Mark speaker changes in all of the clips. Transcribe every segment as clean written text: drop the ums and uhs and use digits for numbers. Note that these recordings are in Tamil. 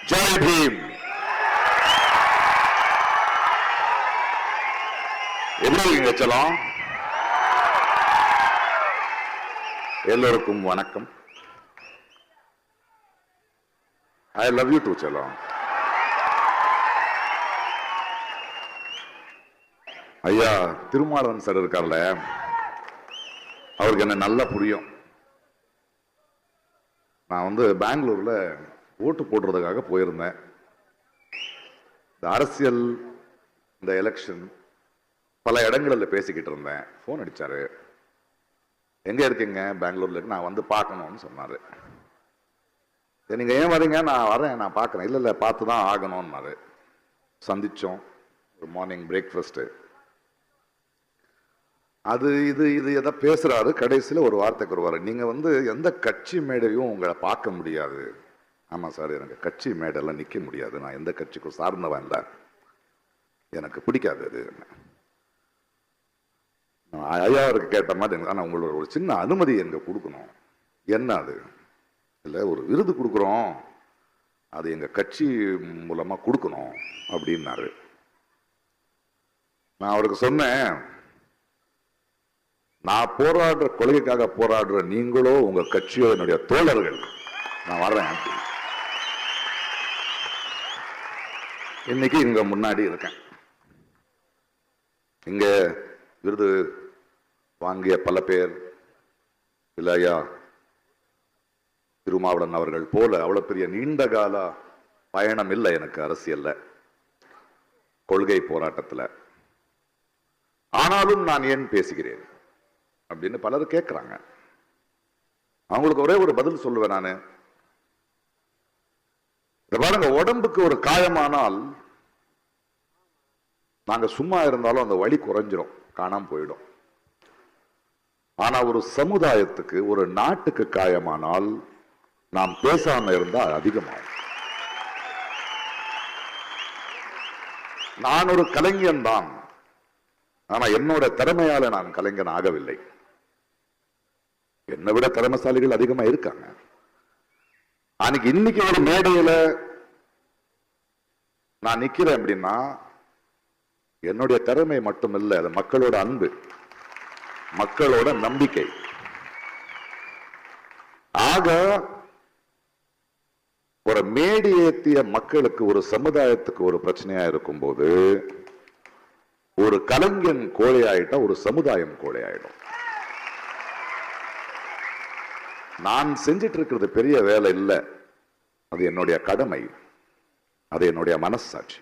Speaker 1: ஜெய் பீம். எப்படி இருக்கீங்க செல்லம்? எல்லோருக்கும் வணக்கம். ஐ லவ் யூ டூ செல்லம். ஐயா திருமாவளவன் சார் இருக்கார்ல, அவருக்கு என்ன நல்லா புரியும். நான் பெங்களூர்ல ஓட்டு போடுறதுக்காக போயிருந்தேன். இந்த அரசியல், இந்த எலெக்ஷன் பல இடங்களில் பேசிக்கிட்டு இருந்தேன். ஃபோன் அடிச்சாரு, எங்க இருக்கீங்க? பெங்களூர்ல இருக்கு, நான் பார்க்கணும்னு சொன்னாரு. நீங்க ஏன் வரீங்க? நான் வரேன், நான் பார்க்கறேன். இல்ல பார்த்து தான் ஆகணும்னாரு. சந்திச்சோம். ஒரு மார்னிங் பிரேக்ஃபாஸ்ட். அது இது இது எதை பேசுறாரு. கடைசியில் ஒரு வார்த்தைக்கு வருவாரு, நீங்க எந்த கட்சி மேடையும் உங்களை பார்க்க முடியாது. ஆமா சார், எனக்கு கட்சி மேடெல்லாம் நிக்க முடியாது, நான் எந்த கட்சிக்கும் சார்ந்தவன் இல்லை, எனக்கு பிடிக்காது அது. ஐயாவுக்கு கேட்ட மாதிரி, ஆனா உங்களோட ஒரு சின்ன அனுமதி எங்க கொடுக்கணும். என்ன அது? இல்லை, ஒரு விருது கொடுக்குறோம், அது எங்க கட்சி மூலமா கொடுக்கணும் அப்படின்னாரு. நான் அவருக்கு சொன்னேன், நான் போராடுற கொள்கைக்காக போராடுற நீங்களோ உங்க கட்சியோ என்னுடைய தோழர்கள், நான் வர்றேன். இன்னைக்கு இங்க முன்னாடி இருக்கேன். இங்க விருது வாங்கிய பல பேர், இல்லையா திருமாவளவன் அவர்கள் போல அவ்வளவு பெரிய நீண்ட கால பயணம் இல்லை எனக்கு அரசியல்ல, கொள்கை போராட்டத்துல. ஆனாலும் நான் ஏன் பேசுகிறேன் அப்படின்னு பலர் கேட்கிறாங்க. அவங்களுக்கு ஒரே ஒரு பதில் சொல்லுவேன் நானு. பாருங்க, உடம்புக்கு ஒரு காயமானால் நாங்க சும்மா இருந்தாலும் அந்த வலி குறைஞ்சிரும், காணாம போயிடும். ஆனா ஒரு சமுதாயத்துக்கு, ஒரு நாட்டுக்கு காயமானால் நாம் பேசாம இருந்தா அதிகமாகும். நான் ஒரு கலைஞன் தான், ஆனா என்னோட திறமையால நான் கலைஞன் ஆகவில்லை. என்னை விட திறமைசாலிகள் அதிகமா இருக்காங்க. அன்னைக்கு இன்னைக்கு ஒரு மேடையில நான் நிக்கிறேன் அப்படின்னா என்னுடைய திறமை மட்டும் இல்லை, அது மக்களோட அன்பு, மக்களோட நம்பிக்கை. ஆக ஒரு மேடி ஏத்திய மக்களுக்கு, ஒரு சமுதாயத்துக்கு ஒரு பிரச்சனையா இருக்கும் போது, ஒரு கலைஞன் கோழையாயிட்டா ஒரு சமுதாயம் கோழையாயிடும். நான் செஞ்சிட்டு இருக்கிறது பெரிய வேலை இல்லை, அது என்னுடைய கடமை, அது என்னுடைய மனசாட்சி.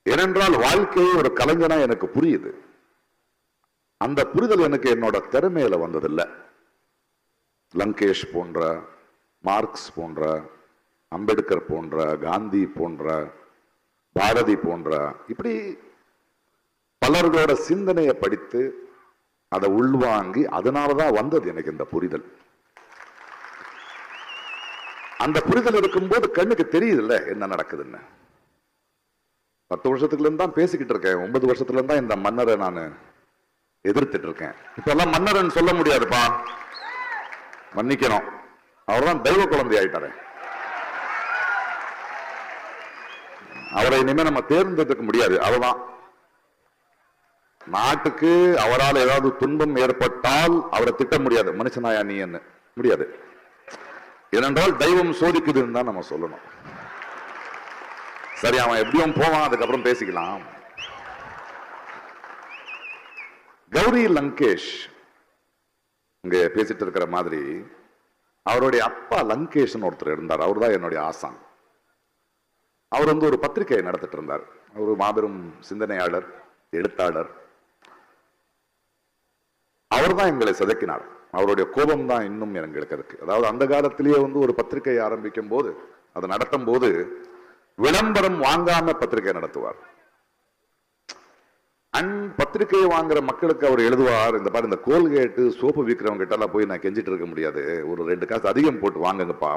Speaker 1: ஏனென்றால் வாழ்க்கையை ஒரு கலைஞனா எனக்கு புரியுது. அந்த புரிதல் எனக்கு என்னோட திறமையில வந்ததில்லை. லங்கேஷ் போன்ற, மார்க்ஸ் போன்ற, அம்பேத்கர் போன்ற, காந்தி போன்ற, பாரதி போன்ற, இப்படி பலர்களோட சிந்தனையை படித்து அதை உள்வாங்கி, அதனாலதான் வந்தது எனக்கு இந்த புரிதல். அந்த புரிதல் இருக்கும்போது கண்ணுக்கு தெரியுது இல்ல என்ன நடக்குதுன்னு. 10 வருஷத்துக்குள்ள இருந்து தான் பேசிக்கிட்டு இருக்கேன். 9 வருஷத்துல இருந்தா இந்த மன்னரை நான் எதிர்த்துட்டு இருக்கேன். இப்ப எல்லாம் மன்னரன் சொல்ல முடியாதுப்பா, மன்னிக்கணும், அவர்தான் தெய்வ குழந்தை ஆயிட்டாரு. அவரை இனிமே நம்ம தேர்ந்தெடுக்க முடியாது. அவர்தான் நாட்டுக்கு, அவரால் ஏதாவது துன்பம் ஏற்பட்டால் அவரை திட்ட முடியாது, மனுஷனாயா நீ என்ன முடியாது. ஏனென்றால் தெய்வம் சோதிக்குதுன்னு தான் நம்ம சொல்லணும். சரி, அவன் எப்படியும் போவான், அதுக்கப்புறம் பேசிக்கலாம். கௌரி லங்கேஷ் இங்க பேசிட்டு இருக்கிற மாதிரி, அவருடைய அப்பா லங்கேஷ் ஒருத்தர் இருந்தார். அவர் தான் என்னுடைய ஆசான். அவர் ஒரு பத்திரிகை நடத்திட்டு இருந்தார். ஒரு மாபெரும் சிந்தனையாளர், எழுத்தாளர். அவர் தான் எங்களை செதுக்கினார். அவருடைய கோபம் தான் இன்னும் எங்களுக்கு இருக்கு. அதாவது அந்த காலத்திலேயே ஒரு பத்திரிகை ஆரம்பிக்கும் போது, அதை நடத்தும் போது விளம்பரம் வாங்காம பத்திரிகை நடத்துவார். பத்திரிகையை வாங்குற மக்களுக்கு அவர் எழுதுவார், இந்த பாரு, இந்த கோல்கேட்டு சோப்பு விற்கிறவங்க கிட்ட எல்லாம் போய் நான் கெஞ்சிட்டு இருக்க முடியாது, ஒரு 2 காசு அதிகம் போட்டு வாங்குங்கப்பா.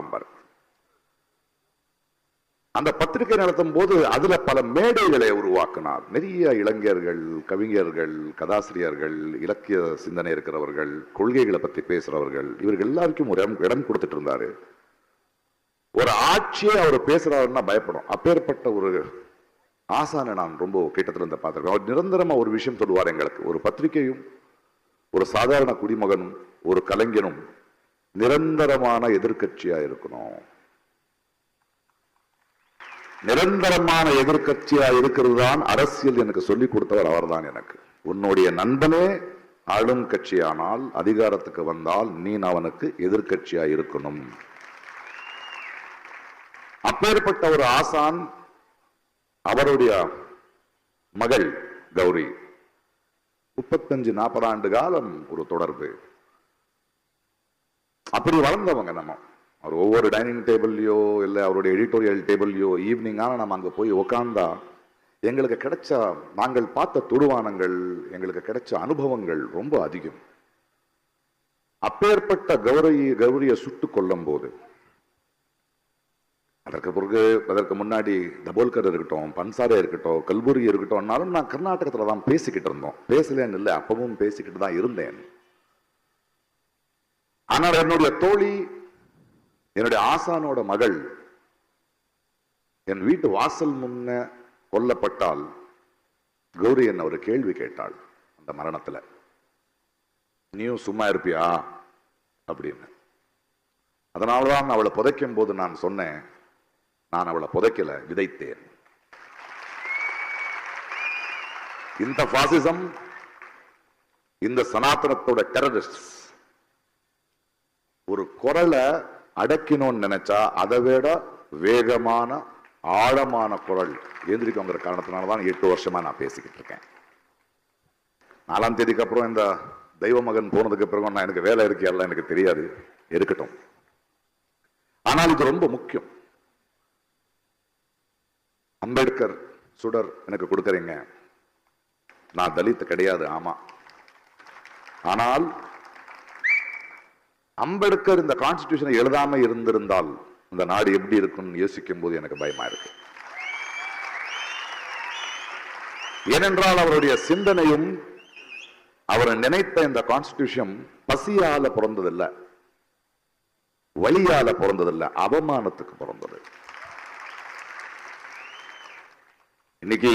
Speaker 1: அந்த பத்திரிகை நடத்தும் போது அதுல பல மேடைகளை உருவாக்கினார். நிறைய இளைஞர்கள், கவிஞர்கள், கதாசிரியர்கள், இலக்கிய சிந்தனை இருக்கிறவர்கள், கொள்கைகளை பத்தி பேசுறவர்கள், இவர்கள் எல்லாருக்கும் ஒரு இடம் கொடுத்துட்டு இருந்தாரு. ஒரு ஆட்சியே அவர் பேசுறாருன்னா பயப்படும். அப்பேற்பட்ட ஒரு ஆசானை நான் ரொம்ப கிட்டத்துல இருந்து பார்த்திருக்கேன். அவர் நிரந்தரமா ஒரு விஷயம் சொல்லுவார் எங்களுக்கு. ஒரு பத்திரிகையும் ஒரு சாதாரண குடிமகனும் ஒரு கலைஞனும் நிரந்தரமான எதிர்கட்சியா இருக்கணும். நிரந்தரமான எதிர்கட்சியா இருக்கிறது தான் அரசியல் எனக்கு சொல்லிக் கொடுத்தவர் அவர்தான் எனக்கு. உன்னுடைய நண்பனே ஆளும் கட்சியானால் அதிகாரத்துக்கு வந்தால் நீ அவனுக்கு எதிர்கட்சியா இருக்கணும். அப்பேற்பட்ட ஒரு ஆசான், அவருடைய மகள் கௌரி 35-40 ஆண்டு காலம் ஒரு தொடர்பு. அப்படி வளர்ந்தவங்க நம்ம. அவர் ஒவ்வொரு டைனிங் டேபிள்லயோ இல்ல அவருடைய எடிட்டோரியல் டேபிள்லயோ ஈவினிங் ஆனா நம்ம அங்க போய் உட்கார்ந்தா எங்களுக்கு கிடைச்ச, நாங்கள் பார்த்த துருவானங்கள், எங்களுக்கு கிடைச்ச அனுபவங்கள் ரொம்ப அதிகம். அப்பேற்பட்ட கௌரியை சுட்டுக் கொள்ளும் போது, அதற்கு முன்னாடி தபோல்கர் இருக்கட்டும், பன்சாரே இருக்கட்டும், கல்புரி இருக்கட்டும், நான் கர்நாடகத்துல தான் பேசிக்கிட்டு இருந்தோம். பேசலன்னு இல்லை, அப்பவும் பேசிக்கிட்டு தான் இருந்தேன். ஆனால் என்னுடைய தோழி, என்னுடைய ஆசானோட மகள் என் வீட்டு வாசல் முன்ன கொல்லப்பட்டால் கௌரி என்ன ஒரு கேள்வி கேட்டாள். அந்த மரணத்துல நீயும் சும்மா இருப்பியா அப்படின்னு. அதனால்தான் அவளை புதைக்கும் போது நான் சொன்னேன், நான் அவளை புதைக்கல, விதைத்தேன். இந்த பாசிசம், இந்த சனாதனத்தோட டெரரிஸ்ட் ஒரு குரலை அடக்கினோன்னு நினைச்சா அதை விட வேகமான ஆழமான குரல் எந்திரிக்குங்கிற காரணத்தினால்தான் 8 வருஷமா நான் பேசிக்கிட்டு இருக்கேன். 4ஆம் தேதிக்கு அப்புறம் இந்த தெய்வ மகன் போனதுக்கு பிறகு நான் எனக்கு வேலை இருக்கியல்ல எனக்கு தெரியாது, இருக்கட்டும். ஆனால் இது ரொம்ப முக்கியம். அம்பேத்கர் சுடர் எனக்கு கொடுக்கறீங்க. நான் தலித் கிடையாது, ஆமா. ஆனால் அம்பேத்கர் இந்த கான்ஸ்டிடியூஷனை எழுதாம இருந்திருந்தால் இந்த நாடு எப்படி இருக்கும்னு யோசிக்கும் போது எனக்கு பயமா இருக்கு. ஏனென்றால் அவருடைய சிந்தனையும் அவர் நினைத்த இந்த கான்ஸ்டிடியூஷன் பசியால பிறந்ததில்லை, வலியால பிறந்ததில்லை, அவமானத்துக்கு பிறந்தது. இன்னைக்கு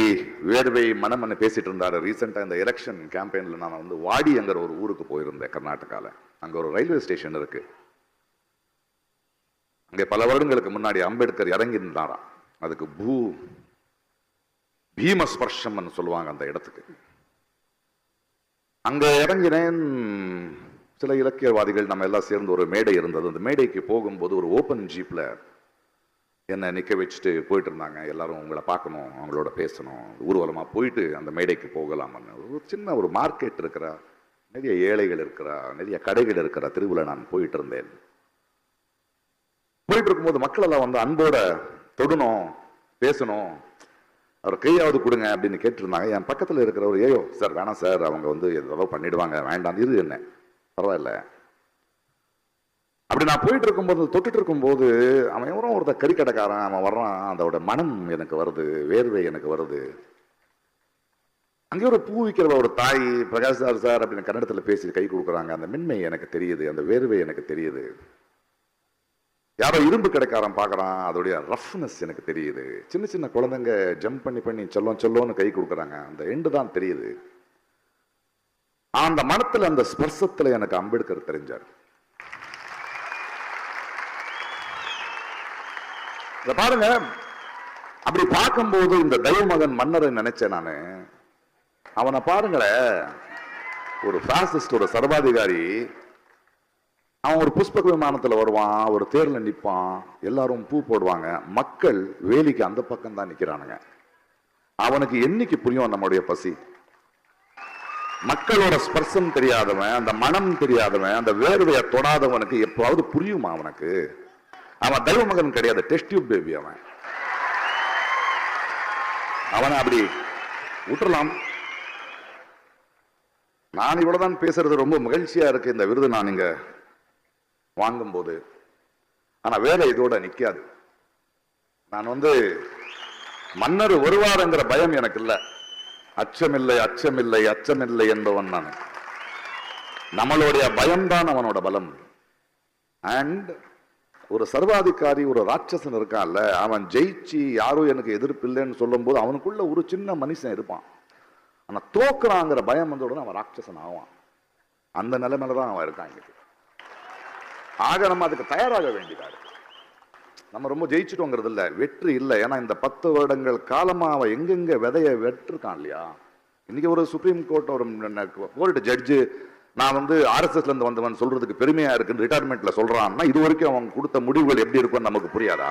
Speaker 1: வேர்வை மனமன்னு பேசிட்டு இருந்தாரு. ரீசெண்டா இந்த எலெக்ஷன் கேம்பெயின்ல நான் வாடிங்கிற ஒரு ஊருக்கு போயிருந்தேன் கர்நாடகால. அங்க ஒரு ரயில்வே ஸ்டேஷன் இருக்கு. அங்க பல வருடங்களுக்கு முன்னாடி அம்பேத்கர் இறங்கி இருந்தாராம். அதுக்கு பீமஸ்பர்ஷம் சொல்லுவாங்க அந்த இடத்துக்கு. அங்க இறங்கினேன். சில இலக்கியவாதிகள் நம்ம எல்லாம் சேர்ந்து ஒரு மேடை இருந்தது. அந்த மேடைக்கு போகும்போது ஒரு ஓப்பன் ஜீப்ல என்னை நிக்க வச்சுட்டு போயிட்டு இருந்தாங்க. எல்லாரும் உங்களை பார்க்கணும், அவங்களோட பேசணும், ஊர்வலமா போயிட்டு அந்த மேடைக்கு போகலாம்னு. ஒரு சின்ன ஒரு மார்க்கெட் இருக்கிற, நிறைய ஏழைகள் இருக்கிற, நிறைய கடைகள் இருக்கிற தெருவில் நான் போயிட்டு இருந்தேன். போயிட்டு இருக்கும்போது மக்கள் எல்லாம் அன்போட தொடணும், பேசணும், அவர் கையாவது கொடுங்க அப்படின்னு கேட்டிருந்தாங்க. என் பக்கத்தில் இருக்கிறவர், ஏயோ சார் வேணாம் சார், அவங்க ஏதோ பண்ணிடுவாங்க, வேண்டாம் இரு, என்ன பரவாயில்ல அப்படி. நான் போயிட்டு இருக்கும்போது, தொட்டுட்டு இருக்கும்போது அவன் எவரும் ஒருத்த கறிக்கடைக்காரன் அவன் வர்றான். அதோட மனம் எனக்கு வருது, வேர்வை எனக்கு வருது. அங்கே ஒரு பூ விற்கிற ஒரு தாய், பிரகாஷ் சார் அப்படின்னு கன்னடத்தில் பேசி கை கொடுக்குறாங்க. அந்த மென்மை எனக்கு தெரியுது, அந்த வேர்வை எனக்கு தெரியுது. யாரோ இரும்பு கடைக்காரன் பார்க்கறான், அதோடைய ரஃப்னஸ் எனக்கு தெரியுது. சின்ன சின்ன குழந்தைங்க ஜம்ப் பண்ணி சொல்லோன்னு கை கொடுக்குறாங்க, அந்த எண்டு தான் தெரியுது. அந்த மனத்துல, அந்த ஸ்பர்சத்துல எனக்கு அம்பேத்கர் தெரிஞ்சார். பாருங்க, அப்படி பார்க்கும்போது இந்த தெய்வமகன் மன்னரை நினைச்சேன் நானு. அவனை பாருங்களேன், ஒரு பாசிஸ்டோட சர்வாதிகாரி. அவன் ஒரு புஷ்பக விமானத்துல வருவான், ஒரு தேர்ல நிற்பான், எல்லாரும் பூ போடுவாங்க, மக்கள் வேலிக்கு அந்த பக்கம் தான் நிக்கிறானுங்க. அவனுக்கு என்னைக்கு புரியும் நம்முடைய பசி? மக்களோட ஸ்பர்சம் தெரியாதவன், அந்த மனம் தெரியாதவன், அந்த வேர்வையை தொடாதவனுக்கு எப்போது புரியுமா அவனுக்கு? அவன் தெய்வ மகன் கிடையாது, டெஸ்ட் டியூப் பேபி. அவனை அப்படி விட்டுறலாம். நான் இவ்வளவுதான் பேசுறது ரொம்ப மகிழ்ச்சியா இருக்கு இந்த விருது நான் இங்க வாங்கும் போது. ஆனா வேலை இதோட நிக்காது. நான் மன்னர் வருவாருங்கிற பயம் எனக்கு இல்லை. அச்சமில்லை, அச்சமில்லை, அச்சமில்லை என்பவன் நான். நம்மளுடைய பயம்தான் அவனோட பலம். அண்ட் ஒரு சர்வாதிகாரி, ஒரு ராட்சசன் இருக்கான்ல, அவன் ஜெயிச்சு யாரும் எனக்கு எதிர்ப்பு இல்லைன்னு சொல்லும் போது அவனுக்குள்ள ஒரு சின்ன மனுஷன் இருப்பான். ஆனா தோக்குறாங்கிற பயம் வந்த உடனே அவன் ராட்சசன் ஆவான். அந்த நிலைமையில தான் அவன் இருக்கான் இன்னைக்கு. ஆக நம்ம அதுக்கு தயாராக வேண்டியதா இருக்கு. நம்ம ரொம்ப ஜெயிச்சுட்டோங்கிறது இல்ல, வெற்றி இல்லை. ஏன்னா இந்த 10 வருடங்கள் காலமா அவன் எங்கெங்க விதைய வெட்டிருக்கான் இல்லையா. இன்னைக்கு ஒரு சுப்ரீம் கோர்ட் ஒரு கோர்ட் ஜட்ஜு நான் வந்து ஆர்எஸ்எஸ்ல இருந்து வந்தவன் சொல்றதுக்கு பெருமையா இருக்குன்னு ரிட்டையர்மெண்ட்ல சொல்றான்னா இது வரைக்கும் அவன் கொடுத்த முடிவுகள் எப்படி இருக்கும்னு நமக்கு புரியாதா?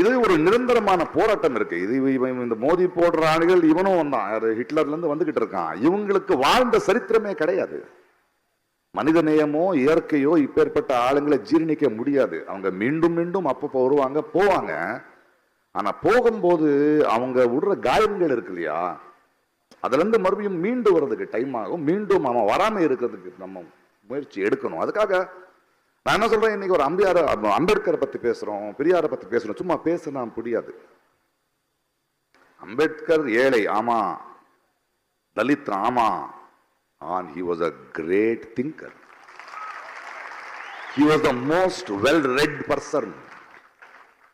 Speaker 1: இது ஒரு நிரந்தரமான போராட்டம் இருக்கு. இது இந்த மோதி போடுற ஆளுகள் இவனும் வந்தான், ஹிட்லர்ல இருந்து வந்துகிட்டு இருக்கான். இவங்களுக்கு வாழ்ந்த சரித்திரமே கிடையாது. மனித நேயமோ இயற்கையோ இப்பேற்பட்ட ஆளுங்களை ஜீரணிக்க முடியாது. அவங்க மீண்டும் மீண்டும் அப்பப்போ வருவாங்க போவாங்க. ஆனா போகும்போது அவங்க விடுற காயங்கள் இருக்கு இல்லையா, அதுல இருந்து மறுபடியும் மீண்டு வர்றதுக்கு டைம் ஆகும். மீண்டும் அவன் வராம இருக்கிறதுக்கு நம்ம முயற்சி எடுக்கணும். அதுக்காக நான் என்ன சொல்றேன், இன்னைக்கு ஒரு அம்பேத்கரை பத்தி பேசுறோம், பெரியாரை பத்தி பேசுறோம். சும்மா பேசினா முடியாது. அம்பேத்கர் ஏழை ஆமா, தலித் ஆமா, and he was a great thinker. He was the most well-read person.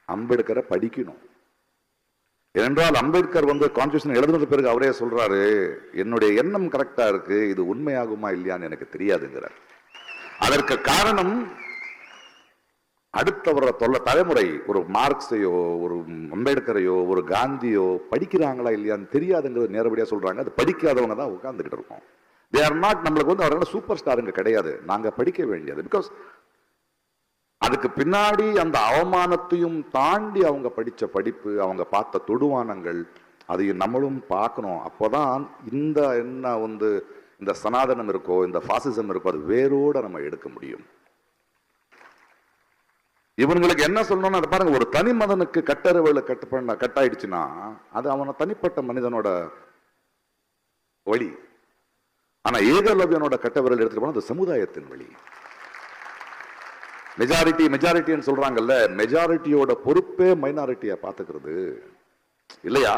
Speaker 1: அம்பேத்கரை படிக்கணும். ஏனென்றால் அம்பேத்கர் வந்து கான்ஸ்டிடியூஷன் எழுதுனது பிறகு அவரே சொல்றாரு, என்னுடைய எண்ணம் கரெக்டா இருக்கு, இது உண்மையாகுமா இல்லையான்னு எனக்கு தெரியாதுங்கிறார். அதற்கு காரணம் அடுத்த வர்ற தலைமுறை ஒரு மார்க்ஸையோ ஒரு அம்பேத்கரையோ ஒரு காந்தியோ படிக்கிறாங்களா இல்லையான்னு தெரியாதுங்கிறது நேரடியா சொல்றாங்க. அது படிக்காதவங்க தான் உட்கார்ந்துகிட்டு இருக்கோம். They are not, நம்மளுக்கு வந்து அவர்கள் சூப்பர் ஸ்டாருங்க கிடையாது, நாங்க படிக்க வேண்டியது. பிகாஸ் அதுக்கு பின்னாடி அந்த அவமானத்தையும் தாண்டி அவங்க படிச்ச படிப்பு, அவங்க பார்த்த தொடுவானங்கள், அதையும் நம்மளும் பார்க்கணும். அப்போதான் இந்த என்ன வந்து இந்த சனாதனம் இருக்கோ, இந்த பாசிசம் இருக்கோ, அது வேரோட நம்ம எடுக்க முடியும். இவங்களுக்கு என்ன சொல்லணும்னு பாருங்க, ஒரு தனி மதனுக்கு கட்டறிவுல கட்டாயிடுச்சுன்னா அது அவன தனிப்பட்ட மனிதனோட வழி. ஆனா ஏகலவ்யனோட கட்டவிரல் எடுத்துட்டு போனா அது சமுதாயத்தின் வழி. மெஜாரிட்டின்னு சொல்றாங்கல்ல, மெஜாரிட்டியோட பொறுப்பே மைனாரிட்டியா பாத்துக்கிறது இல்லையா?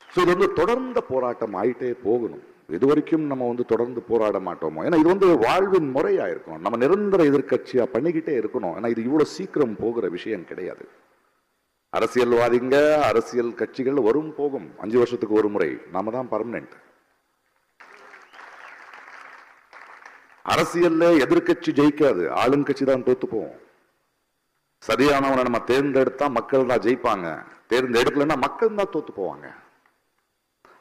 Speaker 1: இது வந்து தொடர்ந்த போராட்டம் ஆயிட்டே போகணும். இது வரைக்கும் நம்ம வந்து தொடர்ந்து போராட மாட்டோமோ? ஏன்னா இது வந்து வாழ்வின் முறையா இருக்கணும். நம்ம நிரந்தர எதிர்கட்சியா பண்ணிக்கிட்டே இருக்கணும். ஏன்னா இது இவ்வளவு சீக்கிரம் போகிற விஷயம் கிடையாது. அரசியல்வாதிங்க, அரசியல் கட்சிகள் வரும் போகும், 5 வருஷத்துக்கு ஒரு முறை. நாம தான் பர்மனன்ட். அரசியல்ல எதிர்கட்சி ஜெயிக்காது, ஆளுங்கட்சி தான் தோத்து போவோம். சரியானவனை நம்ம தேர்ந்தெடுத்தா மக்கள் தான் ஜெயிப்பாங்க, தேர்ந்தெடுக்கலன்னா மக்கள் தான் தோத்து போவாங்க.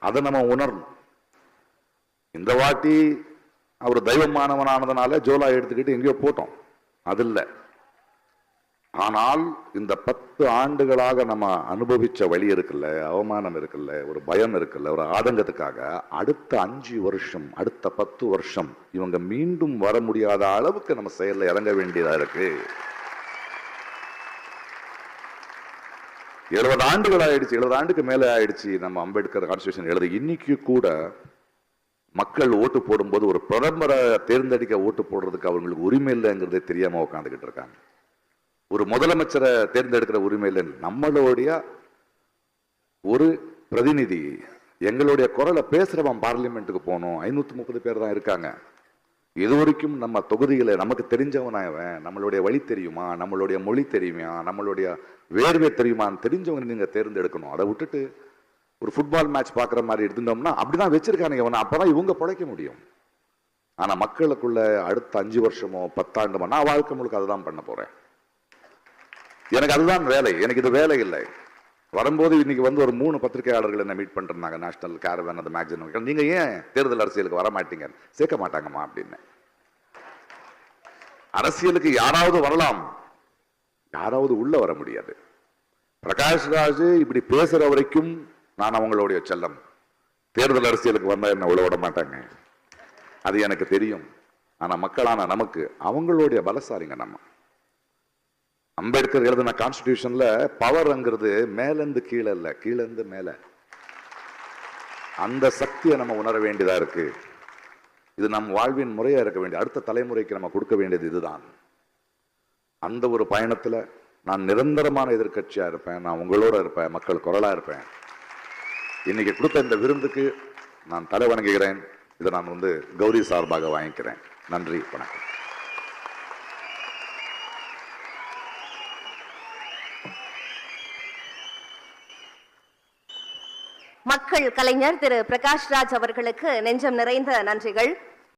Speaker 1: அதை நம்ம உணரணும். இந்த வாட்டி அவர் தெய்வமானவனானதுனால ஜோலா எடுத்துக்கிட்டு எங்கேயோ போட்டோம், அது இல்லை. ஆனால் இந்த 10 ஆண்டுகளாக நம்ம அனுபவிச்ச வழி இருக்குல்ல, அவமானம் இருக்குல்ல, ஒரு பயம் இருக்குல்ல, ஒரு ஆதங்கத்துக்காக அடுத்த 5 வருஷம், அடுத்த 10 வருஷம் இவங்க மீண்டும் வர முடியாத அளவுக்கு நம்ம செயல்ல இறங்க வேண்டியதா இருக்கு. 70 ஆண்டுகள் ஆயிடுச்சு, 70 ஆண்டுக்கு மேல ஆயிடுச்சு நம்ம அம்பேத்கர் கான்ஸ்டிடியூஷன் எழுத. இன்னைக்கு கூட மக்கள் ஓட்டு போடும்போது ஒரு பிரதமரை தேர்ந்தெடுக்க ஓட்டு போடுறதுக்கு அவங்களுக்கு உரிமை இல்லைங்கிறதே தெரியாம உட்காந்துக்கிட்டு இருக்காங்க. ஒரு முதலமைச்சரை தேர்ந்தெடுக்கிற உரிமை இல்லை. நம்மளுடைய ஒரு பிரதிநிதி, எங்களுடைய குரலை பேசுறவன் பார்லிமெண்ட்டுக்கு போகணும். 530 பேர் தான் இருக்காங்க. இது வரைக்கும் நம்ம தொகுதிகளை நமக்கு தெரிஞ்சவனாயவன், நம்மளுடைய வழி தெரியுமா, நம்மளுடைய மொழி தெரியுமா, நம்மளுடைய வேர்வை தெரியுமான்னு தெரிஞ்சவங்க நீங்க தேர்ந்தெடுக்கணும். அதை விட்டுட்டு ஒரு ஃபுட்பால் மேட்ச் பார்க்குற மாதிரி எடுத்துட்டோம்னா அப்படிதான் வச்சிருக்கானுங்க இவனை. அப்பதான் இவங்க பிழைக்க முடியும். ஆனா மக்களுக்குள்ள அடுத்த 5 வருஷமோ 10 ஆண்டுமோ நான் வாழ்க்கை முழுக்க அதுதான் பண்ண போறேன். எனக்கு அதுதான் வேலை. எனக்கு இது வேலை இல்லை. வரும்போது இன்னைக்கு வந்து ஒரு 3 பத்திரிகையாளர்கள் என்ன மீட் பண்றாங்க, நேஷனல் கேரவன் அந்த மேக்சின். நீங்க ஏன் தேர்தல் அரசியலுக்கு வர மாட்டீங்க? சேர்க்க மாட்டாங்கம்மா அப்படின்னு. அரசியலுக்கு யாராவது வரலாம், யாராவது உள்ள வர முடியாது. பிரகாஷ் ராஜ் இப்படி பேசுற வரைக்கும் நான் அவங்களுடைய செல்லம். தேர்தல் அரசியலுக்கு வந்தா என்ன உள்ள விட மாட்டாங்க, அது எனக்கு தெரியும். ஆனா மக்களான நமக்கு அவங்களுடைய பலசாலிங்க. நம்ம அம்பேத்கர் எழுதின கான்ஸ்டிடியூஷன்ல பவர்ங்கிறது மேலிருந்து கீழே இல்ல, கீழே இருந்து மேல. அந்த சக்தியை நம்ம உணர வேண்டியதா இருக்கு. இது நம் வாழ்வின் முறையா இருக்க வேண்டிய, அடுத்த தலைமுறைக்கு நம்ம கொடுக்க வேண்டியது இதுதான். அந்த ஒரு பயணத்துல நான் நிரந்தரமான எதிர்கட்சியா இருப்பேன், நான் உங்களோட இருப்பேன், மக்கள் குரலா இருப்பேன். இன்னைக்கு கொடுத்த இந்த விருந்துக்கு நான் தலை வணங்குகிறேன். இதை நான் வந்து கௌரி சார்பாக வாங்கிக்கிறேன். நன்றி, வணக்கம்.
Speaker 2: மக்கள் கலைஞர் திரு பிரகாஷ்ராஜ் அவர்களுக்கு நெஞ்சம் நிறைந்த நன்றிகள்.